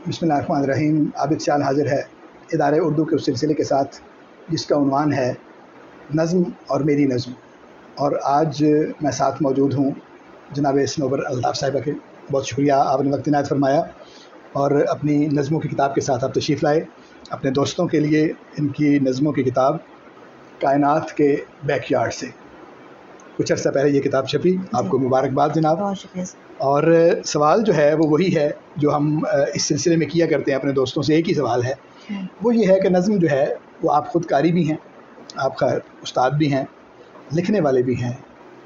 बिस्मिल्लाहिर्रहमानिर्रहीम। आबिद शाल हाजिर है इदारे उर्दू के उस सिलसिले के साथ जिसका उन्वान है नज़्म और मेरी नज़्म। और आज मैं साथ मौजूद हूँ जनाब स्नोबर अल्ताफ़ साहिबा के। बहुत शुक्रिया, आपने वक्त इनायत फरमाया और अपनी नज़्मों की किताब के साथ आप तशरीफ़ लाए। अपने दोस्तों के लिए इनकी नज़्मों की किताब कायनात के बैकयार्ड से कुछ अर्सा पहले ये किताब छपी। आपको मुबारकबाद जनाब। और सवाल जो है वो वही है जो हम इस सिलसिले में किया करते हैं अपने दोस्तों से। एक ही सवाल है, वो ये है कि नज़्म जो है वो आप ख़ुद कारी भी हैं, आप खैर उस्ताद भी हैं, लिखने वाले भी हैं।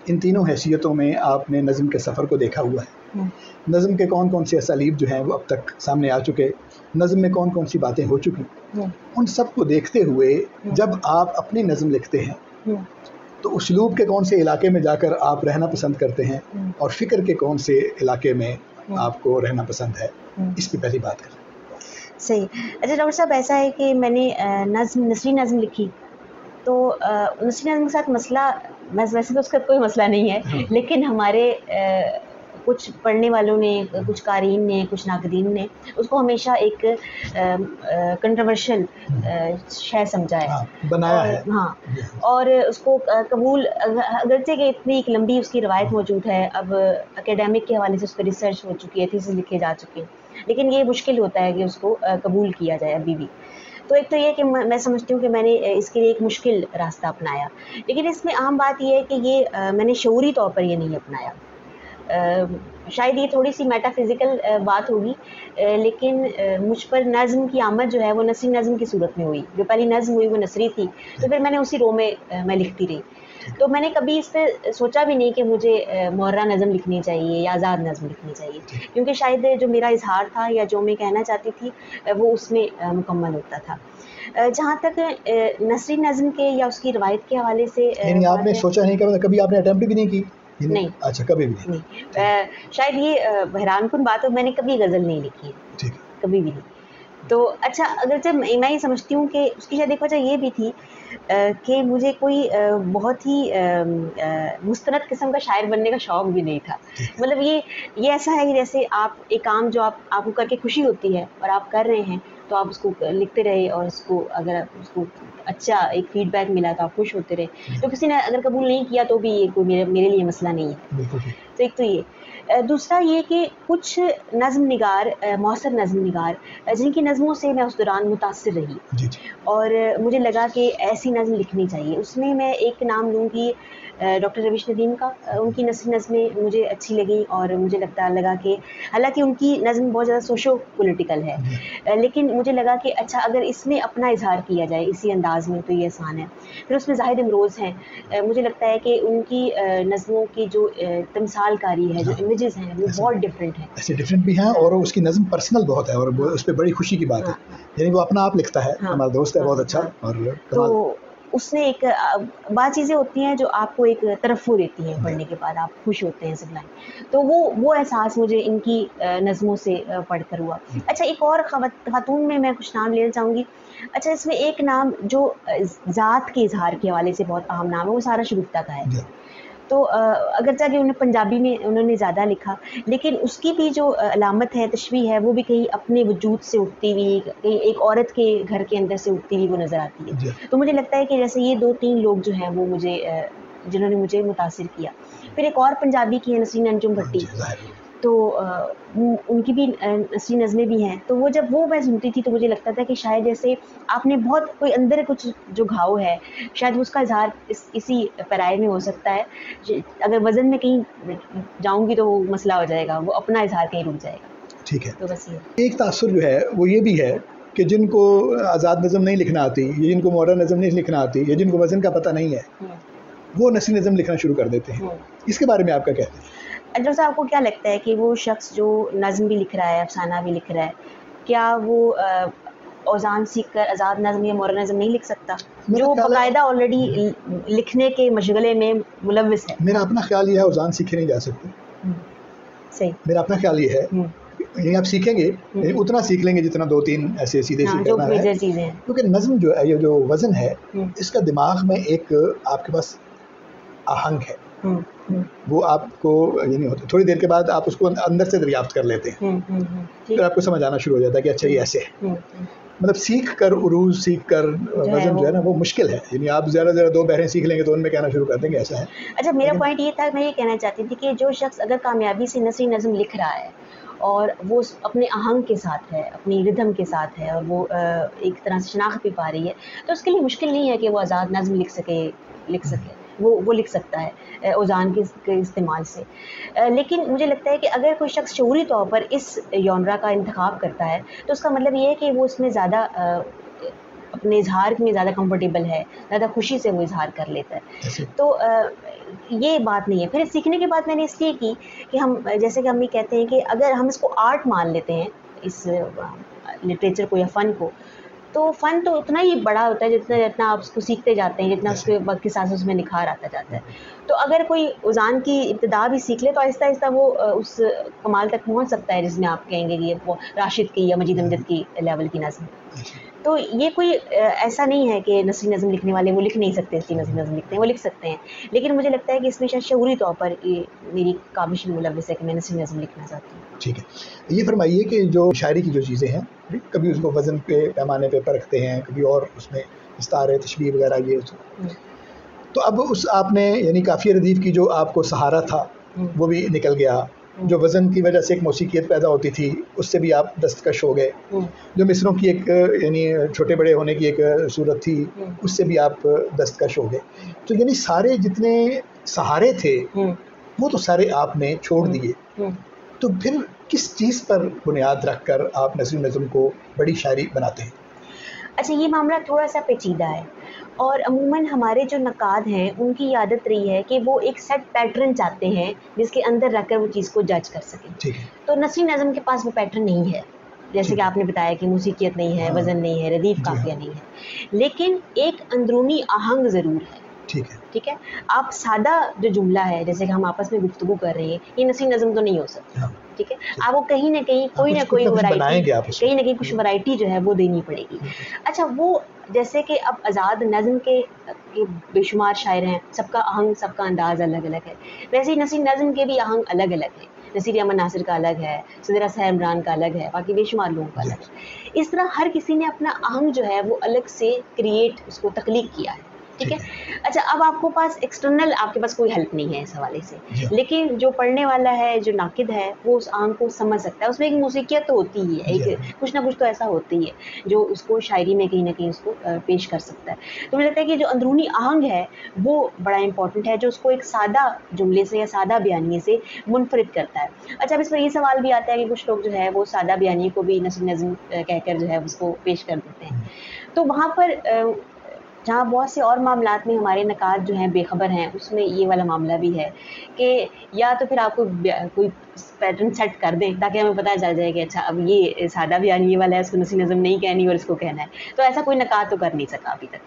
इन तीनों हैसियतों में आपने नज़्म के सफ़र को देखा हुआ है। नज़्म के कौन कौन से असालीब जो हैं वो अब तक सामने आ चुके, नज़्म में कौन कौन सी बातें हो चुकी, उन सब को देखते हुए जब आप अपनी नज़्म लिखते हैं तो उसलूब के कौन से इलाके में जाकर आप रहना पसंद करते हैं और फ़िक्र के कौन से इलाके में आपको रहना पसंद है, इस पर पहली बात करें। सही। अच्छा डॉक्टर साहब, ऐसा है कि मैंने नसरी नज़्म लिखी तो नसरी नज़्म के साथ मसला, वैसे तो उसका कोई मसला नहीं है, लेकिन हमारे कुछ पढ़ने वालों ने, कुछ क़ारीन ने, कुछ नाक़दीन ने उसको हमेशा एक कंट्रोवर्शियल शय समझा है, बनाया है। हाँ, और उसको कबूल, अगरचे कि इतनी एक लंबी उसकी रवायत मौजूद है, अब एकेडमिक के हवाले से उस पर रिसर्च हो चुकी है, थीसिस लिखे जा चुके हैं, लेकिन ये मुश्किल होता है कि उसको कबूल किया जाए अभी भी। तो एक तो ये कि मैं समझती हूँ कि मैंने इसके लिए एक मुश्किल रास्ता अपनाया, लेकिन इसमें अहम बात ये है कि ये मैंने शऊरी तौर पर ये नहीं अपनाया। शायद ये थोड़ी सी मेटाफिज़िकल बात होगी, लेकिन मुझ पर नज़्म की आमद जो है वो नसरी नज़्म की सूरत में हुई। जो पहली नज़्म हुई वो नसरी थी, तो फिर मैंने उसी रो में मैं लिखती रही। तो मैंने कभी इस पर सोचा भी नहीं कि मुझे मुहर्रा नज़्म लिखनी चाहिए या आज़ाद नज़्म लिखनी चाहिए, क्योंकि शायद जो मेरा इज़हार था या जो मैं कहना चाहती थी वो उसमें मुकम्मल होता था। जहाँ तक नसरी नज़्म के या उसकी रवायत के हवाले से आपने सोचा नहीं, कभी आपने अटेम्प्ट भी नहीं की? नहीं। अच्छा, कभी भी नहीं। शायद ये हैरानकुन बात हो, मैंने कभी गज़ल नहीं लिखी है, ठीक, कभी भी नहीं। तो अच्छा, अगर जब मैं ये समझती हूँ कि उसकी शायद एक वजह ये भी थी कि मुझे कोई बहुत ही मुस्तनद किस्म का शायर बनने का शौक़ भी नहीं था। मतलब ये ऐसा है कि जैसे आप एक काम जो आपको करके खुशी होती है और आप कर रहे हैं, तो आप उसको लिखते रहे और उसको अगर उसको अच्छा एक फ़ीडबैक मिला तो आप खुश होते रहे। तो किसी ने अगर कबूल नहीं किया तो भी ये कोई मेरे लिए मसला नहीं है। तो एक तो ये, दूसरा ये कि कुछ नज़्म निगार, मौसर नज़्म निगार जिनकी नज़्मों से मैं उस दौरान मुतासिर रही और मुझे लगा कि ऐसी नज़्म लिखनी चाहिए। उसमें मैं एक नाम लूँगी डॉक्टर रवीश नदीम का। उनकी नसरी नज़्में मुझे अच्छी लगी और मुझे लगा कि हालांकि उनकी नज़्म बहुत ज़्यादा सोशो पॉलिटिकल है, लेकिन मुझे लगा कि अच्छा अगर इसमें अपना इजहार किया जाए इसी अंदाज़ में तो ये आसान है। फिर उसमें ज़ाहिद इमरोज़ हैं। मुझे लगता है कि उनकी नज़्मों की जो तमसाल कारी है, जो इमेजेस हैं वो बहुत डिफरेंट है, ऐसे डिफरेंट भी हैं और उसकी नज़्म पर्सनल बहुत है और उस पर बड़ी खुशी की बात है। यानी वो अपना आप लिखता है, हमारा दोस्त है बहुत अच्छा। और तो उसने एक बात चीज़ें होती हैं जो आपको एक तरफ़्फ़ु देती हैं, पढ़ने के बाद आप खुश होते हैं सुबह। तो वो एहसास मुझे इनकी नज़्मों से पढ़कर हुआ। अच्छा, एक और ख़ातून में मैं कुछ नाम लेना चाहूँगी। अच्छा, इसमें एक नाम जो ज़ात के इज़हार के हवाले से बहुत अहम नाम है, वो सारा शगुफ्ता का है। तो अगर चाहे उन्हें पंजाबी में उन्होंने ज़्यादा लिखा, लेकिन उसकी भी जो अलामत है, तशबीह है, वो भी कहीं अपने वजूद से उठती हुई, कहीं एक औरत के घर के अंदर से उठती हुई वो नज़र आती है। तो मुझे लगता है कि जैसे ये 2-3 लोग जो हैं वो मुझे जिन्होंने मुझे मुतासिर किया। फिर एक और पंजाबी की है नसरीन अंजुम भट्टी, तो उनकी भी नसरी नज़्में भी हैं। तो वो जब वो मैं सुनती थी तो मुझे लगता था कि शायद जैसे आपने बहुत कोई अंदर कुछ जो घाव है, शायद उसका इज़हार इसी पैराए में हो सकता है। अगर वज़न में कहीं जाऊँगी तो वो मसला हो जाएगा, वो अपना इज़हार कहीं रुक जाएगा। ठीक है। तो बस ये एक तासुर जो है वो ये भी है कि जिनको आज़ाद नज़्म नहीं लिखना आती, या जिनको मुहर्रा नज़्म नहीं लिखना आती, या जिनको वज़न का पता नहीं है, वो नसरी नज़्म लिखना शुरू कर देते हैं। इसके बारे में आपका क्या कहना है? अजर साहब, आपको क्या लगता है कि वो शख्स जो नज़्म भी लिख रहा है, अफ़साना भी लिख रहा है, क्या वो औज़ान सीख कर आज़ाद नज़्म या मुहर्रा नज़्म नहीं लिख सकता, जो बाकायदा ऑलरेडी लिखने के मशगले में मुलव्विस है? मेरा अपना ख्याल ये है, औज़ान सीखे नहीं जा सकते। सही, मेरा अपना ख्याल ये है, ये आप सीखेंगे उतना सीख लेंगे जितना 2-3 ऐसे सीधे करना है, क्योंकि नज़्म जो है, ये जो वज़न है, इसका दिमाग में एक आपके पास आहंग है, वो आपको यानी थोड़ी देर के बाद आप उसको अंदर से दरियाफ्त कर लेते हैं, ठीक। फिर आपको समझ आना शुरू हो जाता है कि अच्छा ये ऐसे है। मतलब सीख कर उरूज, सीख कर वजन जो है ना वो मुश्किल है, यानी आप ज़्यादा से ज़्यादा 2 बहरें सीख लेंगे तो उनमें कहना शुरू कर देंगे ऐसा है। अच्छा, मेरा पॉइंट ये था, मैं ये कहना चाहती थी कि जो शख्स अगर कामयाबी से नसरी नज़म लिख रहा है और वो अपने आहंग के साथ है, अपनी रिदम के साथ है, और वो एक तरह से शनाख्त भी पा रही है, तो उसके लिए मुश्किल नहीं है कि वो आज़ाद नज़म लिख सके। वो लिख सकता है औज़ान के इस्तेमाल से। लेकिन मुझे लगता है कि अगर कोई शख्स शऊरी तौर पर इस जॉनरा का इंतखाब करता है, तो उसका मतलब ये है कि वो उसमें ज़्यादा अपने इज़हार में ज़्यादा कंफर्टेबल है, ज़्यादा खुशी से वो इज़हार कर लेता है। तो ये बात नहीं है। फिर सीखने की बात मैंने इसलिए की कि हम, जैसे कि हम ये कहते हैं कि अगर हम इसको आर्ट मान लेते हैं, इस लिटरेचर को या फ़न को, तो फ़न तो उतना ही बड़ा होता है जितना आप उसको सीखते जाते हैं, जितना उसके वक़्त के साथ उसमें निखार आता जाता है। तो अगर कोई उज़ान की इब्तिदा भी सीख ले तो आहिस्ता-आहिस्ता वो उस कमाल तक पहुँच सकता है जिसमें आप कहेंगे कि वो राशिद की या मजीद अमजद की लेवल की नज़्म। तो ये कोई ऐसा नहीं है कि नसरी नज़म लिखने वाले वो लिख नहीं सकते, इसलिए नसरी नज़म लिखते हैं, वो लिख सकते हैं। लेकिन मुझे लगता है कि इसमें शायद शऊरी तौर पर ये मेरी काबिश मुलव्वस है कि मैं नसरी नज़म लिखना चाहती हूँ। ठीक है, ये फरमाइए कि जो शायरी की जो चीज़ें हैं, कभी उसको वज़न पे पैमाने पे परखते हैं, कभी और उसमें इस्तारे तशबीह वगैरह ये तो अब उस आपने यानी काफ़िया रदीफ़ की जो आपको सहारा था वो भी निकल गया, जो वज़न की वजह से एक मौसीकियत पैदा होती थी उससे भी आप दस्तकश हो गए, जो मिसरों की एक यानी छोटे बड़े होने की एक सूरत थी उससे भी आप दस्तकश हो गए। तो यानी सारे जितने सहारे थे वो तो सारे आपने छोड़ दिए, तो फिर किस चीज़ पर बुनियाद रख कर आप नसरी नज़म को बड़ी शायरी बनाते हैं? अच्छा, ये मामला थोड़ा-सा पेचीदा है और अमूमन हमारे जो नक़ाद हैं उनकी ये आदत रही है कि वो एक सेट पैटर्न चाहते हैं जिसके अंदर रखकर वो चीज़ को जज कर सकें। ठीक है। तो नसरी नज़म के पास वो पैटर्न नहीं है। जैसे कि आपने बताया कि मौसीकियत नहीं है, वज़न नहीं है, रदीफ़ काफ़िया नहीं है। लेकिन एक अंदरूनी आहंग ज़रूर है। ठीक है। ठीक है? आप सादा जो जुमला है, जैसे कि हम आपस में गुफ्तगू कर रहे हैं, ये नसरी नज़म तो नहीं हो सकता। ठीक है? आपको कहीं न कहीं कोई ना कोई वैरायटी, कहीं न कहीं कुछ वैरायटी जो है वो देनी पड़ेगी। अच्छा, वो जैसे कि अब आज़ाद नज़म के बेशुमार शायर हैं, सबका आहंग, सबका अंदाज़ अलग-अलग है। वैसे ही नसरी नज़म के भी आहंग अलग-अलग हैं। नसीर अहमद नासिर का अलग है, सदरा साहब इमरान का अलग है, बाकी बेशुमार लोगों का अलग है। इस तरह हर किसी ने अपना आहंग जो है वो अलग से क्रिएट, उसको तख्लीक किया है। ठीक है? अच्छा, अब आपको पास एक्सटर्नल, आपके पास कोई हेल्प नहीं है इस हवाले से, लेकिन जो पढ़ने वाला है, जो नाकिद है, वो उस आहंग को समझ सकता है। उसमें एक मौसीकियत तो होती ही है, एक कुछ ना कुछ तो ऐसा होती है जो उसको शायरी में कहीं न कहीं उसको पेश कर सकता है। तो मुझे लगता है कि जो अंदरूनी आहंग है वो बड़ा इंपॉर्टेंट है, जो उसको एक सादा जुमले से या सादा बयानिए से मुनफरिद करता है। अच्छा, अब इस पर ये सवाल भी आता है कि कुछ लोग जो है वो सादा बयानिए को भी नसरी नज़म कहकर जो है उसको पेश कर देते हैं। तो वहाँ पर जहाँ बहुत से और मामलात में हमारे नक़ाद जो हैं बेखबर हैं, उसमें ये वाला मामला भी है कि या तो फिर आपको कोई पैटर्न सेट कर दें ताकि हमें पता चल जाए कि अच्छा अब ये सादा बयान ये वाला है, इसको नसरी नज़म नहीं कहनी और इसको कहना है। तो ऐसा कोई नक़ाद तो कर नहीं सका अभी तक।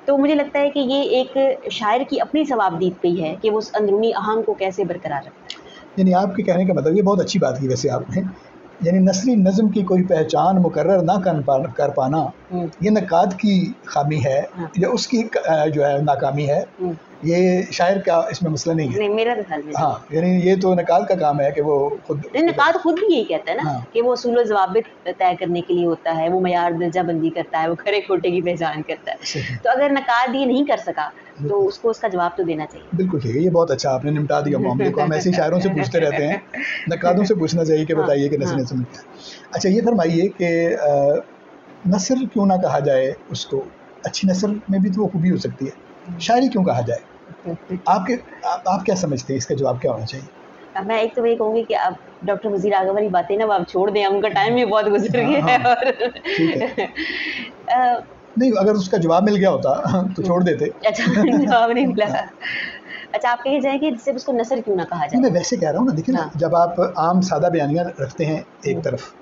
तो मुझे लगता है कि ये एक शायर की अपनी सवाबदीद पे ही है कि वो उस अंदरूनी आहंग को कैसे बरकरार रखता है। यानी आपके कहने का मतलब, ये बहुत अच्छी बात की वैसे आपने, यानी नसरी नज़म की कोई पहचान मुकर्रर ना कर पाना ये नक़ाद की खामी है या उसकी जो है नाकामी है, ये शायर का इसमें मसला नहीं है। नहीं, मेरा तो ख्याल में हाँ, यानी ये तो नक़ाद का काम है कि वो खुद, नक़ाद खुद भी यही कहता है ना कि वो उसूल व ज़वाबित तय करने के लिए होता है, वो मयार दर्जाबंदी करता है, वो खरे खोटे की पहचान करता है। तो अगर नक़ाद ये नहीं कर सका तो उसको उसका जवाब तो देना चाहिए। बिल्कुल ठीक है, ये बहुत अच्छा आपने निपटा दिया मामले को। हम ऐसे शायरों से पूछते रहते हैं, नक़ादों से पूछना चाहिए कि बताइए कि नसरी नज़म क्या है। अच्छा, ये फरमाइए कि नसर क्यों ना कहा जाए उसको, अच्छी नसर में भी तो वो खूबी हो सकती है, शायरी क्यों कहा जाए? आप क्या समझते हैं, इसका जवाब क्या होना चाहिए? मैं एक तो वही कहूँगी कि अब डॉक्टर वज़ीर आग़ा वाली बातें ना आप छोड़ दें, उनका टाइम भी बहुत गुजर गया है और ठीक है। नहीं, अगर उसका जवाब मिल गया होता तो छोड़ देते। अच्छा, जवाब नहीं मिला। अच्छा, आप कहे जाए कि सिर्फ उसको नसर क्यों ना कहा जाए? मैं वैसे कह रहा हूँ ना, देखिए ना, जब आप आम सादा बयानियाँ रखते हैं एक तरफ,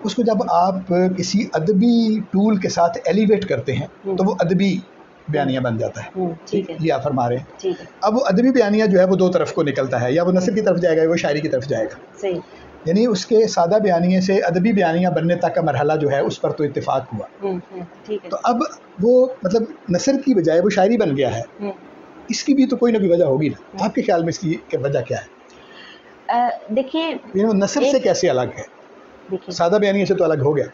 उसको जब आप किसी अदबी टूल के साथ एलिवेट करते हैं तो वो अदबी बयानिया बन जाता है। ठीक है, ये आप फरमा रहे हैं। ठीक है। अब वो अदबी बयानिया जो है वो दो तरफ को निकलता है, या वो नसर की तरफ जाएगा या वो शायरी की तरफ जाएगा। सही। यानी उसके सादा बयानिए से अदबी बयानिया बनने तक का मरहला जो है उस पर तो इत्तेफाक हुआ। ठीक है। तो अब वो मतलब नसर की बजाय वो शायरी बन गया है। इसकी भी तो कोई ना कोई वजह होगी ना। आपके ख्याल में इसकी वजह क्या है? देखिए नसर से कैसे अलग है? देखिए सादा बयानिया से तो अलग हो गया।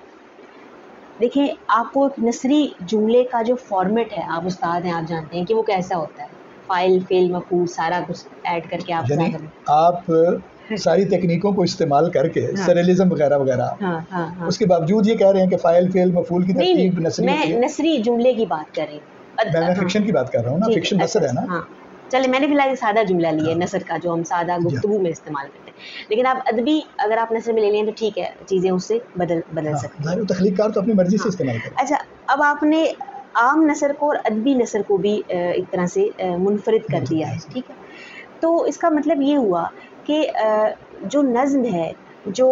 देखिए आपको एक नसरी जुमले का जो फॉर्मेट है, आप उस्ताद हैं, आप जानते हैं कि वो कैसा होता है। फ़ाइल, फ़ेल, मफ़ूल सारा कुछ ऐड करके आप यानी ज़्यादा आप सारी तकनीकों को इस्तेमाल करके हाँ। सरलिज्म वगैरह वगैरह, हाँ। उसके बावजूद ये कह रहे हैं कि फ़ाइल, फ़ेल, मफ़ूल की नहीं, तरतीब नसरी होती मैं है। नसरी जुमले की बात कर रही हूँ। मैं हाँ, फ़िक्शन की बात कर रहा हूँ ना, ठीक फ़िक्शन अच्छा, नसर है ना। हाँ। चलिए मैंने फ़िलहाल ये सादा जुमला लिया है हाँ। नसर का, जो हम सादा जी हाँ। गुफ्तगू में इस्तेमाल करते हैं। लेकिन आप अदबी अगर आप नसर में ले लें तो ठीक है, चीज़ें उससे बदल हाँ, सकती हैं। ज़ाहिर है तख्लीक़कार तो अपनी मर्ज़ी से हाँ, इस्तेमाल करें। अच्छा अब आपने आम नसर को और अदबी नसर को भी एक तरह से मुनफ़रिद कर दिया है, ठीक है? तो इसका मतलब ये हुआ कि जो नज़्म है, जो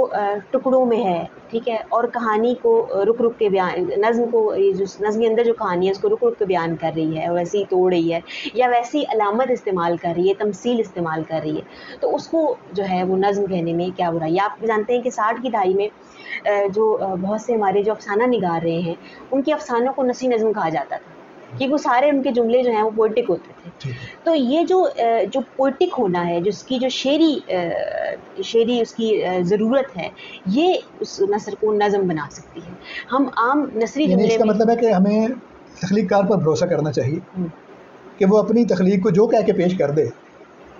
टुकड़ों में है, ठीक है? और कहानी को रुक-रुक के बयान नज़्म को ये जो नज़्म के अंदर जो कहानी है उसको रुक-रुक के बयान कर रही है, वैसे ही तोड़ रही है या वैसी अलामत इस्तेमाल कर रही है, तमसील इस्तेमाल कर रही है, तो उसको जो है वो नज़्म कहने में क्या बुराई है? आप जानते हैं कि 60 की दहाई में जो बहुत से हमारे जो अफ़साना निगार रहे हैं, उनके अफ़सानों को नसरी नज़्म कहा जाता था, कि वो सारे उनके जुमले जो हैं वो पोएटिक होते थे। ठीक है। तो ये जो पोएटिक होना है, जिसकी जो शेरी उसकी ज़रूरत है, ये उस नस्र को नज़्म बना सकती है। हम आम नसरी यानी जुमले इसका में मतलब है कि हमें तख्लीक़कार पर भरोसा करना चाहिए हुँ, कि वो अपनी तख्लीक़ को जो कह के पेश कर दे,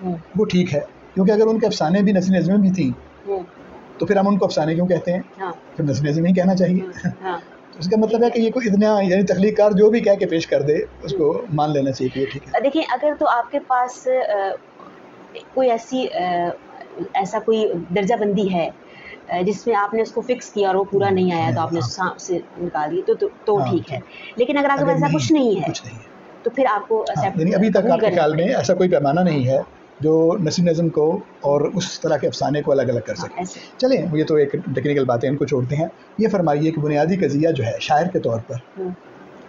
हुँ, वो ठीक है। क्योंकि अगर उनके अफ़साने भी नसरी नज़्में भी थीं, हुँ, तो फिर हम उनको अफ़साने क्यों कहते हैं? हाँ, फिर नसरी नज़्म ही कहना चाहिए। हाँ, तो इसका मतलब ठीक है है। कि ये कोई इतना यानी तख्लीक़कार जो भी कह के पेश कर दे, हुँ। उसको मान लेना चाहिए कि ये ठीक है। देखिए अगर तो आपके पास कोई ऐसा कोई दर्जाबंदी है जिसमें आपने उसको फ़िक्स किया और वो पूरा नहीं आया तो आपने हाँ, सा से निकाल दिया तो हाँ, ठीक है। ठीक। लेकिन अगर आपके अगर पास ऐसा नहीं, कुछ नहीं है, कुछ नहीं है। तो फिर आपको हाँ, एक्सेप्ट यानी अभी तक कबूल आपके करना ख़्याल में पड़ेगा। ऐसा कोई पैमाना नहीं है जो नस्री नज़्म को और उस तरह के अफ़साने को अलग-अलग कर हाँ, सके। ऐसे चलें, ये तो एक टेक्निकल बातें, इनको छोड़ते हैं। ये फ़रमाइए कि बुनियादी क़ज़िया जो है शायर के तौर पर, हुँ,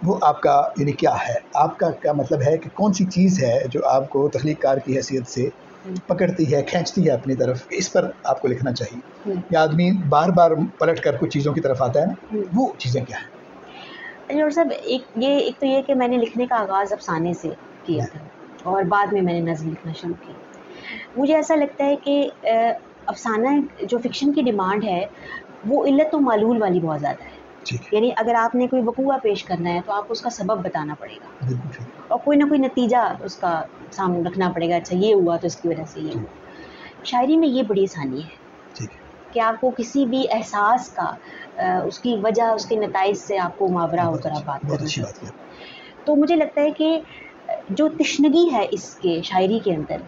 वो आपका यानी क्या है? आपका क्या मतलब है कि कौन-सी चीज़ है जो आपको तख्लीक़कार की हैसियत से हुँ, पकड़ती है, खींचती है अपनी तरफ, इस पर आपको लिखना चाहिए? हुँ, या आदमी बार-बार पलट कर कुछ चीज़ों की तरफ आता है ना, हुँ। वो चीज़ें क्या हैं? डॉक्टर साहब एक तो ये कि मैंने लिखने का आगाज़ अफ़साने से किया जी, था और बाद में मैंने नज़्म लिखना शुरू की। मुझे ऐसा लगता है कि अफ़साना जो फ़िक्शन की डिमांड है, वो इल्लत व मालूल वाली बहुत ज़्यादा है। ठीक है। यानी अगर आपने कोई वक़ूआ पेश करना है, तो आपको उसका सबब बताना पड़ेगा बिल्कुल ठीक। और कोई ना कोई नतीजा उसका सामने रखना पड़ेगा, अच्छा ये हुआ तो इसकी वजह से ये ठीक, हुआ। शायरी में ये बड़ी आसानी है ठीक है। कि आपको किसी भी एहसास का उसकी वजह, उसके नताइज से आपको मावरा होकर आप बात बहुत करना अच्छी बात चाहते की हैं। आपने। तो मुझे लगता है कि जो तिश्नगी है इसके शायरी के अंदर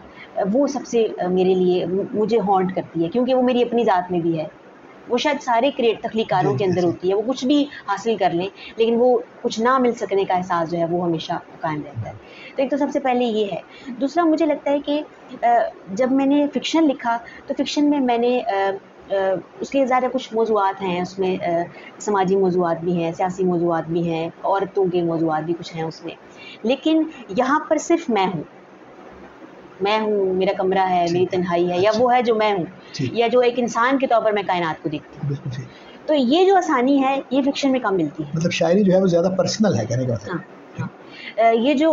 वो सबसे मेरे लिए मुझे हॉन्ट करती है क्योंकि वो मेरी अपनी ज़ात में भी है। वो शायद सारे तख्लीकारों जी, के अंदर ऐसे होती है, वो कुछ भी हासिल कर लें, लेकिन वो कुछ ना मिल सकने का एहसास जो है वो हमेशा कायम रहता है। तो एक तो सबसे पहले ये है। दूसरा मुझे लगता है कि जब मैंने फ़िक्शन लिखा तो फ़िक्शन में मैंने उसके ज़्यादा कुछ मौज़ूआत हैं उसमें समाजी मौज़ूआत भी हैं, सियासी मौज़ूआत भी हैं, औरतों के मौज़ूआत भी कुछ हैं उसमें। लेकिन यहाँ पर सिर्फ़ मैं हूँ, मेरा कमरा है, मेरी ठीक है। तन्हाई है या अच्छा, वो है जो मैं हूँ ठीक, या जो एक इंसान के तौर पर मैं कायनात को देखती हूँ। बिल्कुल ठीक। तो ये जो आसानी है, ये फ़िक्शन में कम मिलती है। मतलब शायरी जो है वो ज़्यादा पर्सनल है, कहने का हाँ, मतलब। हाँ। ठीक, ये जो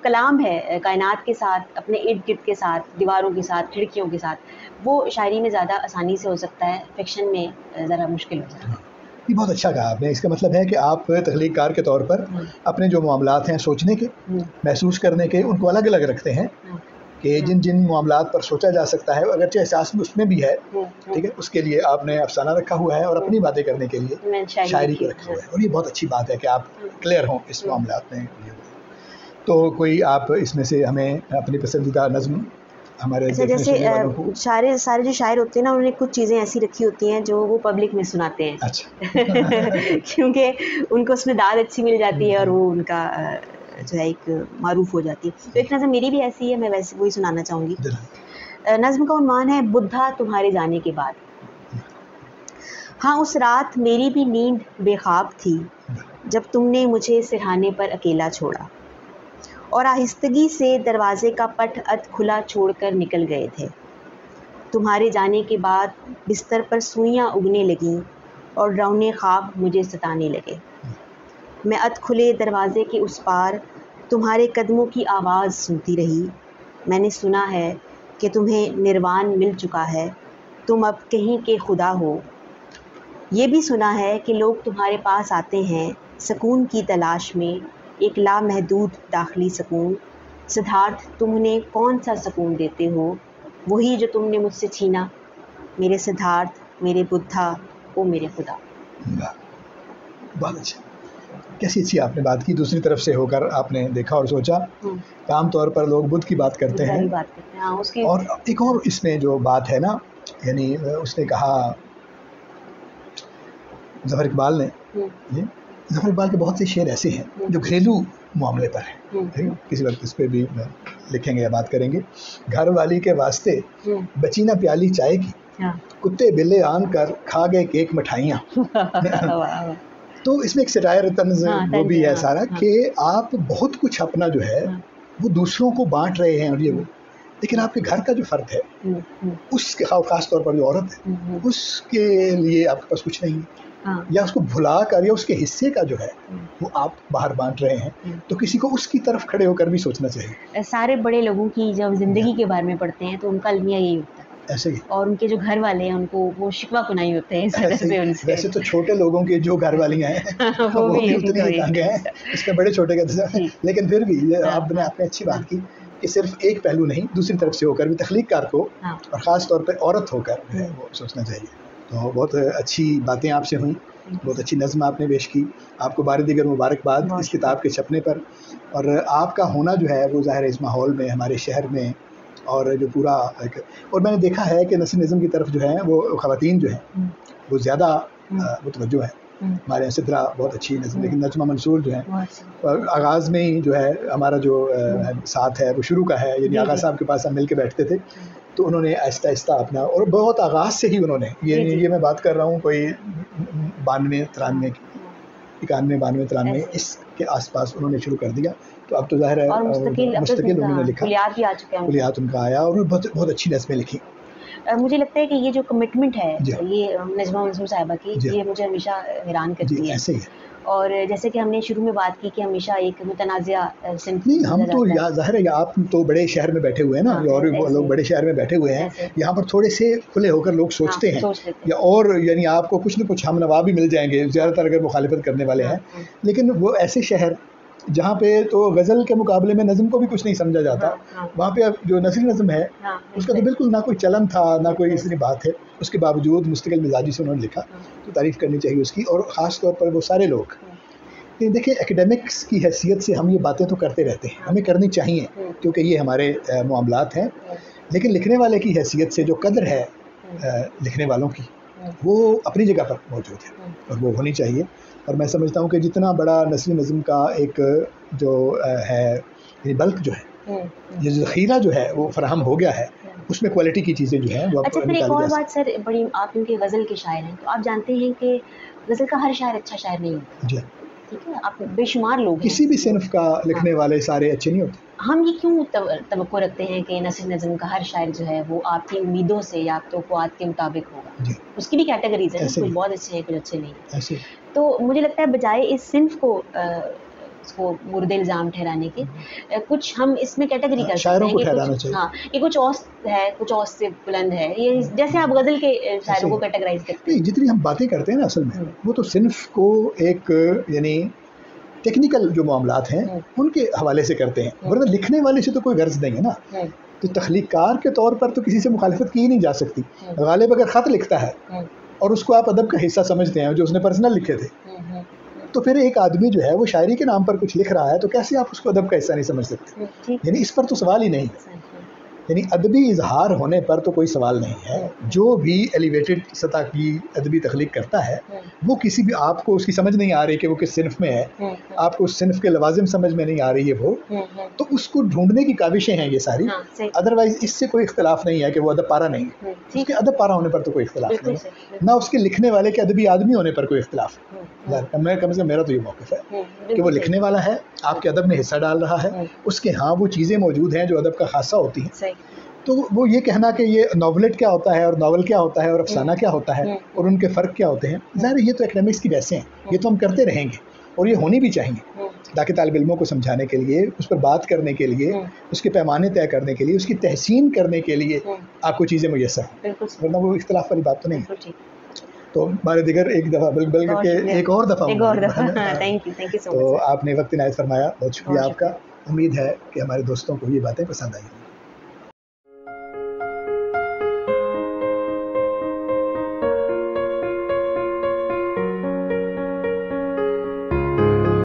कलाम है कायनात के साथ, अपने इर्द-गिर्द के साथ, दीवारों के साथ, खिड़कियों के साथ, वो शायरी में ज़्यादा आसानी से हो सकता है, फ़िक्शन में ज़रा मुश्किल हो जाता हाँ। है। ये बहुत अच्छा कहा आपने। इसका मतलब है कि आप तख्लीक़कार के तौर पर हुँ, अपने जो मामलात हैं सोचने के, हुँ, महसूस करने के, उनको अलग-अलग रखते हैं हाँ, कि हाँ, जिन-जिन मामलात पर सोचा जा सकता है, अगरचे एहसास भी उसमें भी है, हुँ, हुँ, ठीक है? उसके लिए आपने अफ़साना रखा हुआ है और हुँ, अपनी बातें करने के लिए मैंने शायरी शायरी रखी को हुई रखा है। हुआ है और ये बहुत अच्छी बात है कि आप हुँ, क्लियर हों इस हुँ। मामलात में। तो कोई आप इसमें से हमें अपनी पसंदीदा नज़्म हमारे अच्छा देखने जैसे सुनने वालों को। सारे जो शायर होते हैं ना उन्होंने कुछ चीज़ें ऐसी रखी होती हैं जो वो पब्लिक में सुनाते हैं अच्छा। क्योंकि उनको उसमें दाद अच्छी मिल जाती है और जी, वो उनका जो है एक मारूफ हो जाती है तो एक नज़म मेरी भी ऐसी है मैं वैसे वही सुनाना चाहूँगी ज़रा। नज़्म का उन्वान है बुद्धा तुम्हारे जाने के बाद हाँ उस रात मेरी भी नींद बेख्वाब थी जब तुमने मुझे सिरहाने पर अकेला छोड़ा और आहिस्तगी से दरवाजे का पट अध खुला छोड़कर निकल गए थे तुम्हारे जाने के बाद बिस्तर पर सुइयां उगने लगीं और डरावने ख्वाब मुझे सताने लगे मैं अध खुले दरवाजे के उस पार तुम्हारे कदमों की आवाज़ सुनती रही। मैंने सुना है कि तुम्हें निर्वाण मिल चुका है, तुम अब कहीं के खुदा हो। ये भी सुना है कि लोग तुम्हारे पास आते हैं सुकून की तलाश में, एक लामहदूद दाखिली सुकून। सिद्धार्थ, तुम उन्हें कौन सा सुकून देते हो? वही जो तुमने मुझसे छीना। मेरे सिद्धार्थ, मेरे बुद्धा, ओ मेरे खुदा। बहुत अच्छा, कैसी अच्छी आपने बात की। दूसरी तरफ से होकर आपने देखा और सोचा। आमतौर पर लोग बुद्ध की बात करते हैं, हाँ, उसकी और एक और इसमें जो बात है ना, यानी उसने कहा ज़फ़र इकबाल ने, ज़फ़र इकबाल के बहुत से शेर ऐसे हैं जो घरेलू मामले पर हैं, किसी वक्त इस पर भी लिखेंगे या बात करेंगे। घर वाली के वास्ते बची ना प्याली चाय की, कुत्ते बिल्ले आन कर खा गए केक मिठाइयाँ। तो इसमें एक सटायर तंज वो भी है सारा, कि आप बहुत कुछ अपना जो है वो दूसरों को बांट रहे हैं, और ये वो, लेकिन आपके घर का जो फ़र्द है, उसके ख़ास तौर पर जो औरत है, उसके लिए आपके पास कुछ नहीं है, या उसको भुला कर, या उसके हिस्से का जो है वो आप बाहर बांट रहे हैं। तो किसी को उसकी तरफ खड़े होकर भी सोचना चाहिए। सारे बड़े लोगों की जब ज़िंदगी के बारे में पढ़ते हैं तो उनका अलमिया यही होता है, ऐसे ही, और उनके जो घर वाले हैं उनको वो शिकवा कुनाई होते हैं इस वजह से उनसे। वैसे तो छोटे लोगों के जो घर वालियाँ हैं वो भी उतने ही तंग हैं, इसका बड़े छोटे का, लेकिन फिर भी आपने अच्छी बात की कि सिर्फ एक पहलू नहीं, दूसरी तरफ से होकर भी तख्लीक़कार को, और ख़ास तौर पर औरत होकर वो सोचना चाहिए। तो बहुत अच्छी बातें आपसे हुई, बहुत अच्छी नज़्म आपने पेश की। आपको बार दीगर मुबारकबाद इस किताब के छपने पर, और आपका होना जो है वो ज़ाहिर है इस माहौल में, हमारे शहर में, और जो पूरा एक, और मैंने देखा है कि नस्ल निज़म की तरफ जो है वो ख़वातीन जो हैं वो ज़्यादा मुतवज्जो है। हमारे यहाँ सिद्रा बहुत अच्छी नज़म, लेकिन नजमा मंसूर जो है आगाज़ में ही जो है हमारा जो साथ है वो शुरू का है, यानी आगा साहब के पास हम मिल के बैठते थे, तो उन्होंने आहिस्ता आहिस्ता अपना, और बहुत आगाज़ से ही उन्होंने ये मैं बात कर रहा हूँ कोई 92-93 की, 91-92-93 इसके आसपास उन्होंने शुरू कर दिया। तो अब तो ज़ाहिर है मुस्तकिल उन्होंने लिखा, कुलियात उनका आया, और बहुत अच्छी नज़में लिखी। मुझे लगता है कि ये जो कमिटमेंट है ये नजमा मंसूर साहिबा की, ये मुझे हमेशा हैरान करती है। ऐसे ही, और जैसे कि हमने शुरू में बात की कि हमेशा एक मुतनाज़िया सिंफ नहीं, हम तो ज़ाहिर है आप तो बड़े शहर में बैठे हुए हैं ना, और लोग बड़े शहर में बैठे हुए हैं, यहाँ पर थोड़े से खुले होकर लोग सोचते हैं, या और यानी आपको कुछ न कुछ हम नवा भी मिल जाएंगे ज़्यादातर अगर मुखालिफत करने वाले हैं, लेकिन वो ऐसे शहर जहाँ पे तो गज़ल के मुकाबले में नज़म को भी कुछ नहीं समझा जाता, वहाँ पे अब जो नसरी नज़म है उसका तो बिल्कुल ना कोई चलन था, ना कोई इसलिए बात है, उसके बावजूद मुस्तकिल मिजाजी से उन्होंने लिखा, तो तारीफ़ करनी चाहिए उसकी। और ख़ास तौर पर वो सारे लोग, देखिए एकेडमिक्स की हैसियत से हम ये बातें तो करते रहते हैं, हमें करनी चाहिए क्योंकि ये हमारे मामलात हैं, लेकिन लिखने वाले की हैसियत से जो कदर है लिखने वालों की, वो अपनी जगह पर मौजूद है और वो होनी चाहिए। और मैं समझता हूँ कि जितना बड़ा नस्ली नज़म का एक जो है बल्क जो है, ये ज़ख़ीरा जो है वो फराहम हो गया है, उसमें क्वालिटी की चीज़ें जो हैं वो अच्छा, फिर एक और बात सर, बड़ी, आप क्योंकि गज़ल के शायर हैं तो आप जानते हैं कि गज़ल का हर शायर अच्छा शायर नहीं होता। जी, ठीक है, आप बेशुमार लोग किसी भी सिनफ का लिखने वाले सारे अच्छे नहीं होते। हम ये क्यों तवक्को रखते हैं कि नस्ल नज़म का हर शायर जो है वो आपकी उम्मीदों से या तो ख्वाब के मुताबिक होगा? उसकी भी कैटेगरीज है, कुछ बहुत अच्छे हैं, कुछ अच्छे नहीं ऐसे। तो मुझे लगता है बजाय इस सिनफ को उसको मुर्दे इल्ज़ाम ठहराने के, कुछ हम इसमें कैटेगरी कर सकते हैं कि कुछ, हाँ, ये कुछ औस है, कुछ औस से बुलंद है, ये जैसे आप गज़ल के शायरों को कैटेगराइज करते हैं। जितनी हम बातें करते हैं ना असल में वो तो सिनफ को एक यानी टेक्निकल जो मामलात हैं उनके हवाले से करते हैं, वरना लिखने वाले से तो कोई गर्ज नहीं है ना। तो तख्लीक़कार के तौर पर तो किसी से मुखालिफत की ही नहीं जा सकती। गालिब अगर ख़त लिखता है और उसको आप अदब का हिस्सा समझते हैं जो उसने पर्सनल लिखे थे, तो फिर एक आदमी जो है वो शायरी के नाम पर कुछ लिख रहा है तो कैसे आप उसको अदब का हिस्सा नहीं समझ सकते? यानी इस पर तो सवाल ही नहीं है। यानी अदबी इजहार होने पर तो कोई सवाल नहीं है। जो भी एलिवेटेड सतह की अदबी तख्लीक करता है वो किसी भी, आपको उसकी समझ नहीं आ रही कि वो किस सिनफ में है, आपको उस सिनफ के लवाजिम समझ में नहीं आ रही है वो, तो उसको ढूंढने की काविशें हैं ये सारी। अदरवाइज इससे कोई इख्तलाफ नहीं है कि वो अदब पारा नहीं है। उसके अदब पारा होने पर तो कोई इख्तलाफ नहीं है, ना उसके लिखने वाले के अदबी आदमी होने पर कोई इख्तलाफ है। मैं कम से कम मेरा तो ये मौक़िफ़ है कि वो लिखने वाला है, आपके अदब में हिस्सा डाल रहा है, उसके हाँ वो चीज़ें मौजूद हैं जो अदब का खासा होती हैं। तो वो ये कहना कि ये नॉवलेट क्या होता है और नावल क्या होता है और अफसाना क्या होता है और उनके फ़र्क क्या होते हैं, ज़ाहिर ये तो एकेडमिक्स की बहसें हैं, ये तो हम करते रहेंगे और ये होनी भी चाहिए। ताकि तालिब इल्मों को समझाने के लिए, उस पर बात करने के लिए, उसके पैमाने तय करने के लिए, उसकी तहसीन करने के लिए आपको चीज़ें मुयस्सर हैं, वरना वो इख्तिलाफ वाली बात तो नहीं है। तो हमारे दिगर एक दफ़ा बल्कि एक और दफ़ा थैंक यू सो मच। तो आपने वक्त इनायत फरमाया, बहुत शुक्रिया आपका। उम्मीद है कि हमारे दोस्तों को ये बातें पसंद आई।